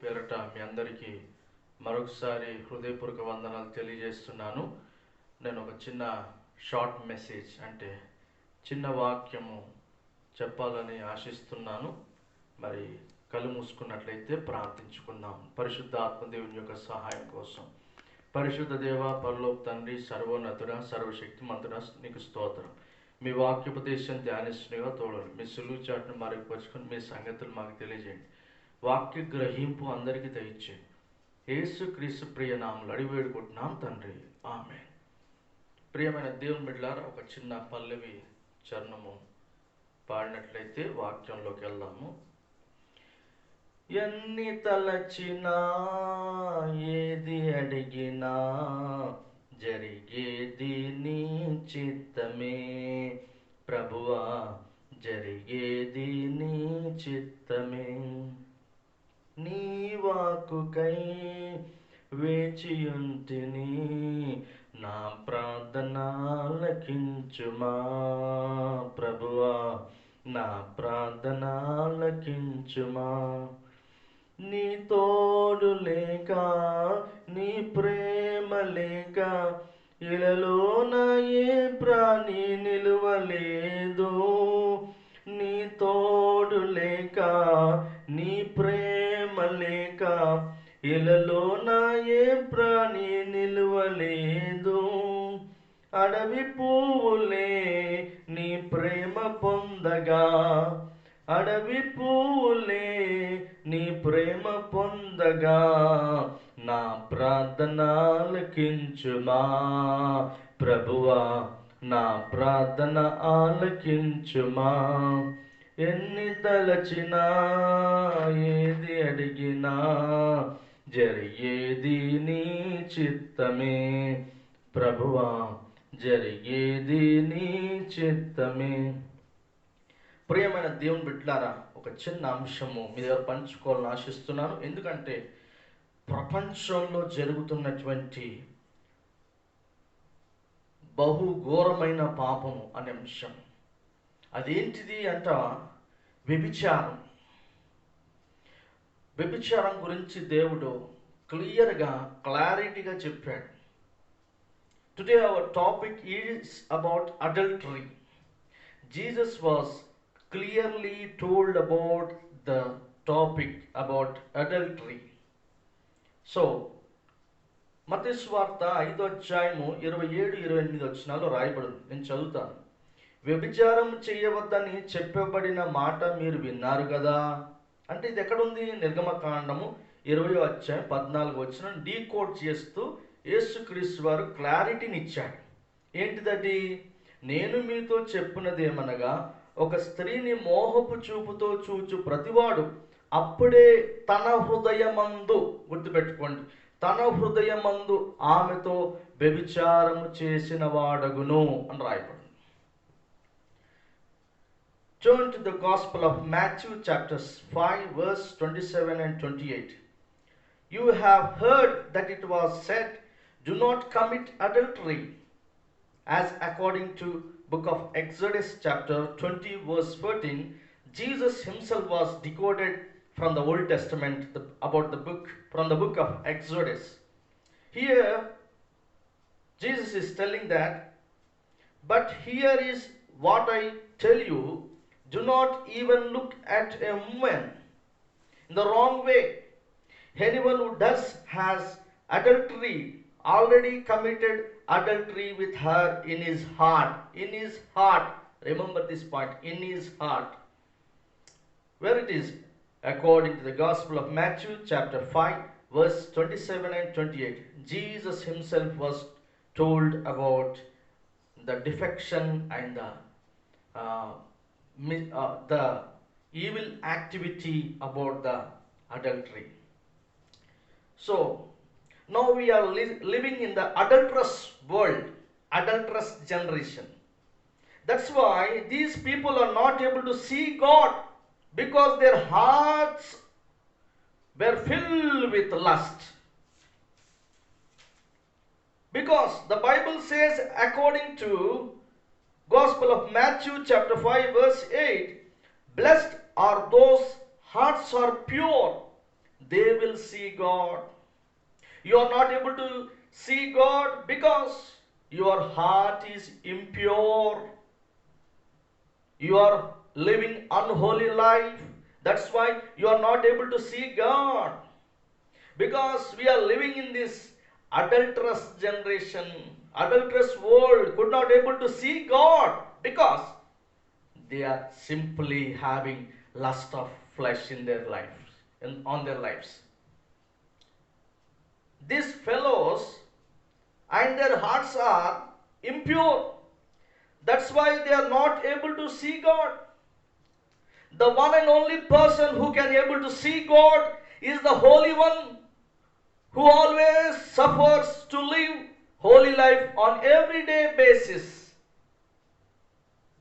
పేరట మీ అందరికీ మరొకసారి హృదయపూర్వక వందనాలు తెలియజేస్తున్నాను. నేను ఒక చిన్న షార్ట్ మెసేజ్ అంటే చిన్న వాక్యము చెప్పాలని ఆశిస్తున్నాను. మరి కళ్ళు మూసుకున్నట్లయితే ప్రార్థించుకుందాం. పరిశుద్ధ ఆత్మదేవుని యొక్క సహాయం కోసం. పరిశుద్ధ దేవ, పరలోక తండ్రి, సర్వోన్నతుడ, సర్వశక్తిమంతుడ, నీకు స్తోత్రం. మీ వాక్యోపదేశం ధ్యానిస్తున్నగా తోడరు. మీ సులువు చాటును మరుగుపరుచుకొని మీ సంగతులు మాకు తెలియజేయండి. వాక్య గ్రహింపు అందరికీ దయచేయండి. యేసు క్రీస్తు ప్రియ నామములో అడిగి వేడుకుంటున్నాం తండ్రి, ఆమేన్. ప్రియమైన దేవుని బిడ్డలారా, ఒక చిన్న పల్లవి చరణము పాడినట్లయితే వాక్యంలోకి వెళ్దాము. ఎన్ని తలచినా ఏది అడిగినా జరిగేది నీ చిత్తమే ప్రభువా, జరిగేది నీ చిత్తమే. నీ వాక్కుకై వేచియుంటిని, నా ప్రార్థన ఆలకించుమా ప్రభువా, నా ప్రార్థన ఆలకించుమా. నీ తోడు లేక, నీ ప్రేమ లేక ఇలలోన ఏ ప్రాణి నిలువలేదు. నీ తోడు లేక, నీ ప్రేమ లేక ఇలలోన ఏ ప్రాణి నిలువలేదు. అడవి పువ్వులే నీ ప్రేమ పొందగా, అడవి పువ్వులే నీ ప్రేమ పొందగా, నా ప్రార్థన ఆలకించుమా ప్రభువా, నా ప్రార్థన ఆలకించుమా. ఎన్ని తలచినా ఏది అడిగినా జరిగేది నీ చిత్తమే ప్రభువా, జరిగేది నీ చిత్తమే. ప్రియమైన దేవుని బిడ్డలారా, ఒక చిన్న అంశము మీ దగ్గర పంచుకోవాలని ఆశిస్తున్నాను. ఎందుకంటే ప్రపంచంలో జరుగుతున్నటువంటి బహుఘోరమైన పాపము అనే అంశం. అదేంటిది అంట? వ్యభిచారం. వ్యభిచారం గురించి దేవుడు క్లారిటీగా చెప్పాడు. Today our topic is about adultery. Jesus was clearly told about the topic about adultery. So, మత్తయి సువార్త 5వ అధ్యాయము 27-28 వచనాల్లో రాయబడింది. నేను చదువుతాను. వ్యభిచారం చేయవద్దని చెప్పబడిన మాట మీరు విన్నారు కదా. అంటే ఇది ఎక్కడుంది? నిర్గమకాండము 20వ అధ్యాయం 14వ వచనం డీకోడ్ చేస్తూ యేసుక్రీస్తు వారు క్లారిటీని ఇచ్చాడు. ఏంటిదది? నేను మీతో చెప్పున్నదేమనగా, ఒక స్త్రీని మోహపు చూపుతో చూచు ప్రతివాడు అప్పుడే తన హృదయమందు, గుర్తుపెట్టుకోండి, తన హృదయమందు ఆమెతో వ్యభిచారము చేసిన వాడగును అని రాయబడింది. Turn to the Gospel of Matthew chapter 5 verse 27 and 28. You have heard that it was said, do not commit adultery, as according to book of Exodus chapter 20 verse 14, Jesus himself was decoded from the Old Testament from the book of Exodus. Here Jesus is telling that, but here is what I tell you, do not even look at a woman in the wrong way. Anyone who does has adultery already committed adultery with her in his heart. In his heart. Remember this point. In his heart. Where it is? According to the Gospel of Matthew chapter 5 verse 27 and 28. Jesus himself was told about the defection and the evil activity about the adultery. So, now we are living in the adulterous world, adulterous generation. That's why these people are not able to see God, because their hearts were filled with lust. Because the Bible says, according to Gospel of Matthew chapter 5 verse 8, blessed are those hearts are pure, they will see God. You are not able to see God because your heart is impure. You are living unholy life. That's why you are not able to see God. Because we are living in this adulterous generation, adulterous world, could not able to see God because they are simply having lust of flesh in their lives, on their lives. These fellows and their hearts are impure. That's why they are not able to see God. The one and only person who can able to see God is the Holy One, who always suffers to live holy life on everyday basis.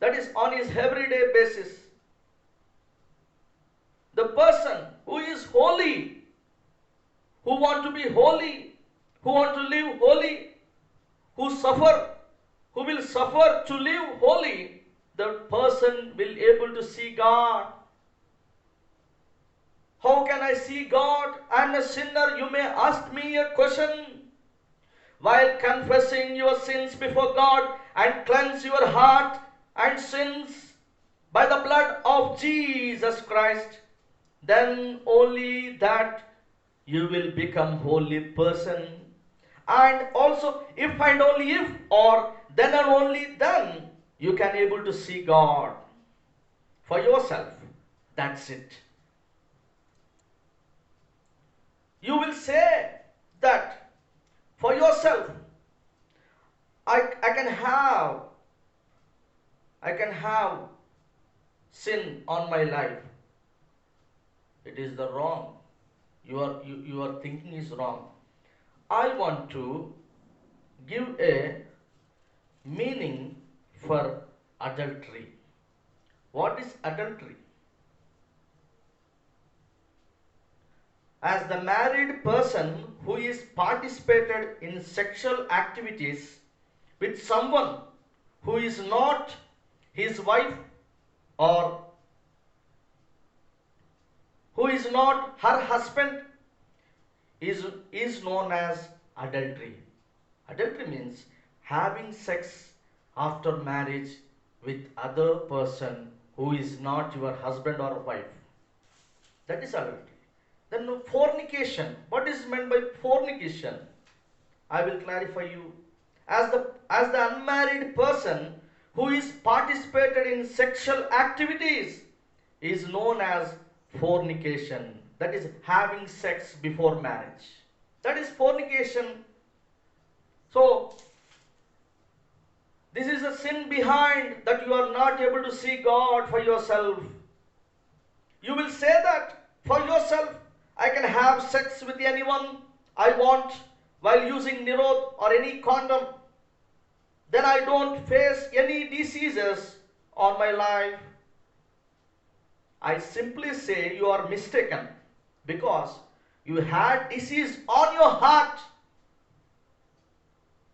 That is on his everyday basis. The person who is holy, who want to be holy, who want to live holy, who will suffer to live holy, the person will able to see God. How can I see God? I am a sinner. You may ask me a question. While confessing your sins before God and cleanse your heart and sins by the blood of Jesus Christ, then only that you will become holy person. And also, if and only if, or then and only then, you can able to see God for yourself. That's it. You will say that for yourself, I can have sin on my life. It is the wrong. Your thinking is wrong. I want to give a meaning for adultery. What is adultery? As the married person who is participated in sexual activities with someone who is not his wife or who is not her husband is known as adultery. Adultery means having sex after marriage with other person who is not your husband or wife. That is adultery. Then fornication. What is meant by fornication? I will clarify you. As the unmarried person who is participated in sexual activities is known as fornication. That is having sex before marriage. That is fornication. So this is a sin behind that you are not able to see God for yourself. You will say that for yourself, I can have sex with anyone I want while using Nirod or any condom. Then I don't face any diseases on my life. I simply say you are mistaken because you had disease on your heart.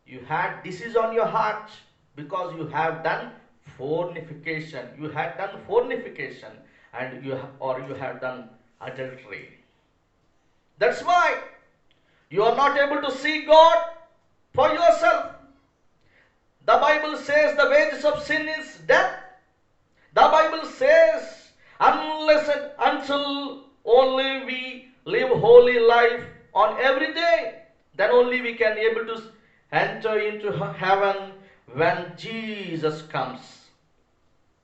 You had disease on your heart because you have done fornication. You had done fornication and you have done adultery. That's why you are not able to see God for yourself. The Bible says the wages of sin is death. The Bible says unless and until only we live holy life on every day, then only we can able to enter into heaven when Jesus comes.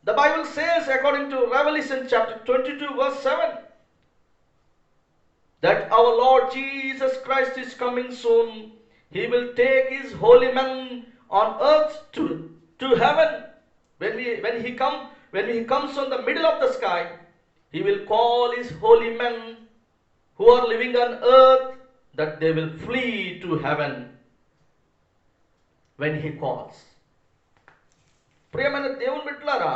The Bible says according to Revelation chapter 22 verse 7 that our Lord Jesus Christ is coming soon. He will take his holy men on earth to heaven. When he comes on the middle of the sky, he will call his holy men who are living on earth that they will flee to heaven when he calls. ప్రియమైన దేవుని బిడ్డలారా,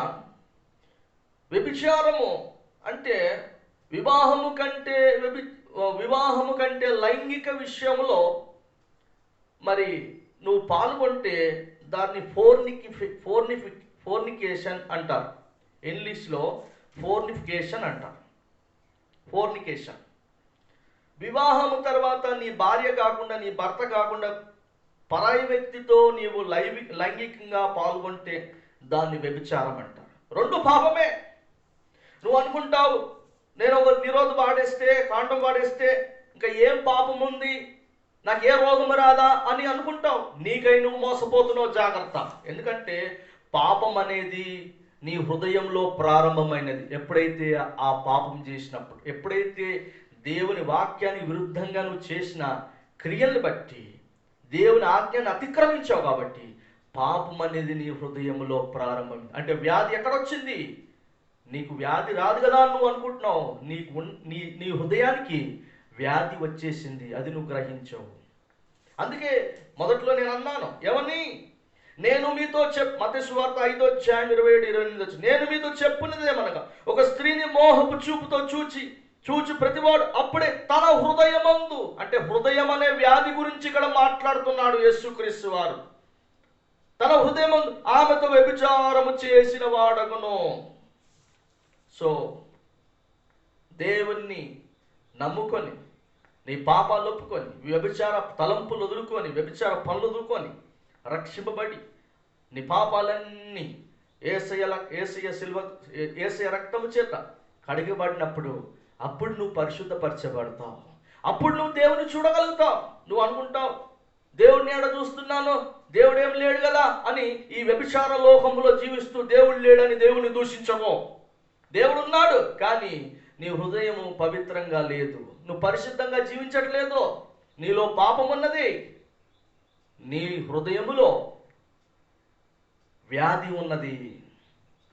వ్యభిచారము అంటే వివాహము కంటే లైంగిక విషయములో మరి నువ్వు పాల్గొంటే దాన్ని ఫోర్నికేషన్ అంటారు. ఇంగ్లీష్లో ఫోర్నిఫికేషన్ అంటారు. ఫోర్నికేషన్ వివాహము తర్వాత నీ భార్య కాకుండా, నీ భర్త కాకుండా పరాయి వ్యక్తితో నీవు లైంగికంగా పాల్గొంటే దాన్ని వ్యభిచారం అంటారు. రెండు పాపమే. నువ్వు అనుకుంటావు, నేను ఒక నిరోధ వాడేస్తే, కాండం వాడేస్తే ఇంకా ఏం పాపం ఉంది, నాకు ఏ రోగం రాదా అని అనుకుంటావు. నీకై నువ్వు మోసపోతున్నావు, జాగ్రత్త. ఎందుకంటే పాపం అనేది నీ హృదయంలో ప్రారంభమైనది. ఎప్పుడైతే ఆ పాపం చేసినప్పుడు, ఎప్పుడైతే దేవుని వాక్యానికి విరుద్ధంగా నువ్వు చేసిన క్రియల్ని బట్టి దేవుని ఆజ్ఞను అతిక్రమించావు కాబట్టి పాపం అనేది నీ హృదయంలో ప్రారంభం. అంటే వ్యాధి ఎక్కడొచ్చింది? నీకు వ్యాధి రాదు కదా నువ్వు అనుకుంటున్నావు, నీ హృదయానికి వ్యాధి వచ్చేసింది, అది నువ్వు గ్రహించావు. అందుకే మొదట్లో నేను అన్నాను, ఏమని? నేను మీతో మత్తయి సువార్త 5:27-28 నేను మీతో చెప్పున్నదేమనగా, ఒక స్త్రీని మోహపు చూపుతో చూచి ప్రతివాడు అప్పుడే తన హృదయమందు, అంటే హృదయం అనే వ్యాధి గురించి ఇక్కడ మాట్లాడుతున్నాడు యేసుక్రీస్తు వారు. తన హృదయమందు ఆమెతో వ్యభిచారము చేసిన వాడగును. సో దేవుణ్ణి నమ్ముకొని, నీ పాపాలు ఒప్పుకొని, వ్యభిచార తలంపులు వదులుకొని, వ్యభిచార పనులు వదులుకొని రక్షింపబడి నీ పాపాలన్నీ యేసయ్య రక్తము చేత కడిగబడినప్పుడు అప్పుడు నువ్వు పరిశుద్ధపరచబడతావు. అప్పుడు నువ్వు దేవుని చూడగలుగుతావు. నువ్వు అనుకుంటావు, దేవుడిని ఎక్కడ చూస్తున్నాను, దేవుడు ఏం లేడు కదా అని ఈ వ్యభిచార లోకంలో జీవిస్తూ దేవుడు లేడని దేవుని దూషించము. దేవుడు ఉన్నాడు, కానీ నీ హృదయము పవిత్రంగా లేదు, నువ్వు పరిశుద్ధంగా జీవించట్లేదు, నీలో పాపం ఉన్నది, నీ హృదయములో వ్యాధి ఉన్నది.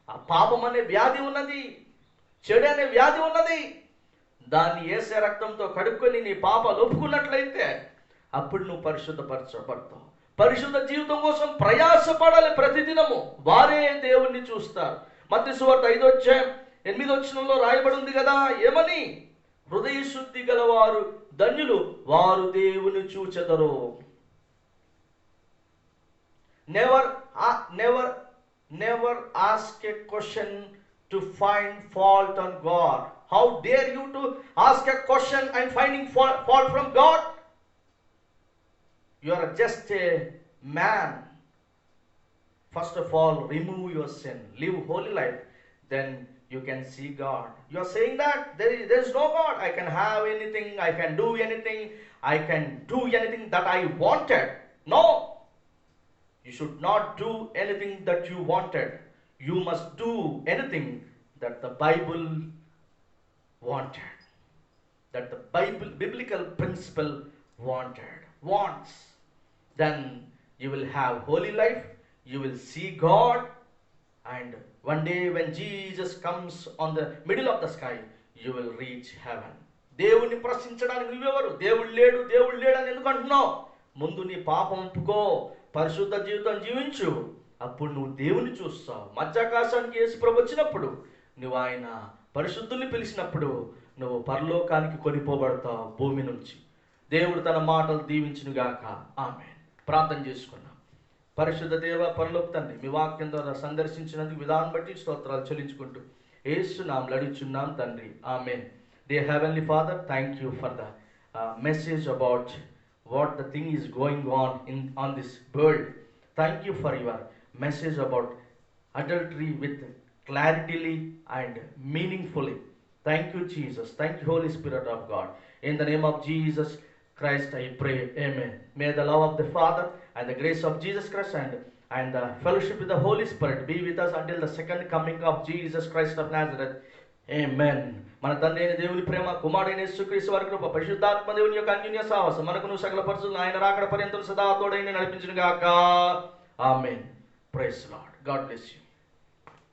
ఆ పాపం అనే వ్యాధి ఉన్నది, చెడు అనే వ్యాధి ఉన్నది. దాన్ని యేసయ్య రక్తంతో కడుక్కొని నీ పాపాలు ఒప్పుకున్నట్లయితే అప్పుడు నువ్వు పరిశుద్ధపరచబడతావు. పరిశుద్ధ జీవితం కోసం ప్రయాసపడాలి ప్రతిదినము. వారే దేవుణ్ణి చూస్తారు. మత్తయి సువార్త 5:8 రాయబడి ఉంది కదా, ఏమని? హృదయ శుద్ధి గలవారు ధన్యులు, వారు దేవుని చూచెదరు. Never ask a question to find fault on God. How dare you to ask a question and finding fault from God? You are just a man. First of all, remove your sin, live holy life, then you can see God. You are saying that there is no God. I can have anything, I can do anything, I can do anything that I wanted. No, you should not do anything that you wanted. You must do anything that the Bible wanted, that the biblical principle wants. Then you will have holy life, you will see God, and one day when Jesus comes on the middle of the sky, you will reach heaven. దేవుణ్ణి ప్రశ్నించడానికి నువ్వెవరు? దేవుడు లేడు అని ఎందుకు అంటున్నావు? ముందు నీ పాపం ఒప్పుకో, పరిశుద్ధ జీవితం జీవించు, అప్పుడు నువ్వు దేవుని చూస్తావు. మధ్యాకాశానికి యేసుప్రభు వచ్చినప్పుడు, నువ్వు ఆయన పరిశుద్ధుల్ని పిలిచినప్పుడు నువ్వు పరలోకానికి కొనిపోబడతావు భూమి నుంచి. దేవుడు తన మాటలు దీవించునుగాక. ఆమేన్. ప్రార్థన చేసుకున్నాం. పరిశుద్ధ దేవ, పరలోక తండ్రి, మీ వాక్యం ద్వారా సందర్శించినందుకు విధానం బట్టి స్తోత్రాలు చెల్లించుకుంటూ యేసు నామములో అడుగుచున్నాం తండ్రి. ఆమేన్. Dear Heavenly Father, thank you for the message about what the thing is going on this world. Thank you for your message about adultery with clarity and meaningfully. Thank you, Jesus. Thank you, Holy Spirit of God. In the name of Jesus Christ I pray. Amen. May the love of the Father and the grace of Jesus Christ and the fellowship with the Holy Spirit be with us until the second coming of Jesus Christ of Nazareth. Amen. మన తండ్రి అయిన దేవుని ప్రేమ, కుమారుడైన యేసుక్రీస్తు వారి కృప, పరిశుద్ధాత్మ దేవుని యొక్క అన్యోన్య సహవాసం మనకును సకల పరిశుద్ధులను ఆయన రాకడ పర్యంతం సదా తోడై నడిపించును గాక. Amen. Praise Lord. God bless you.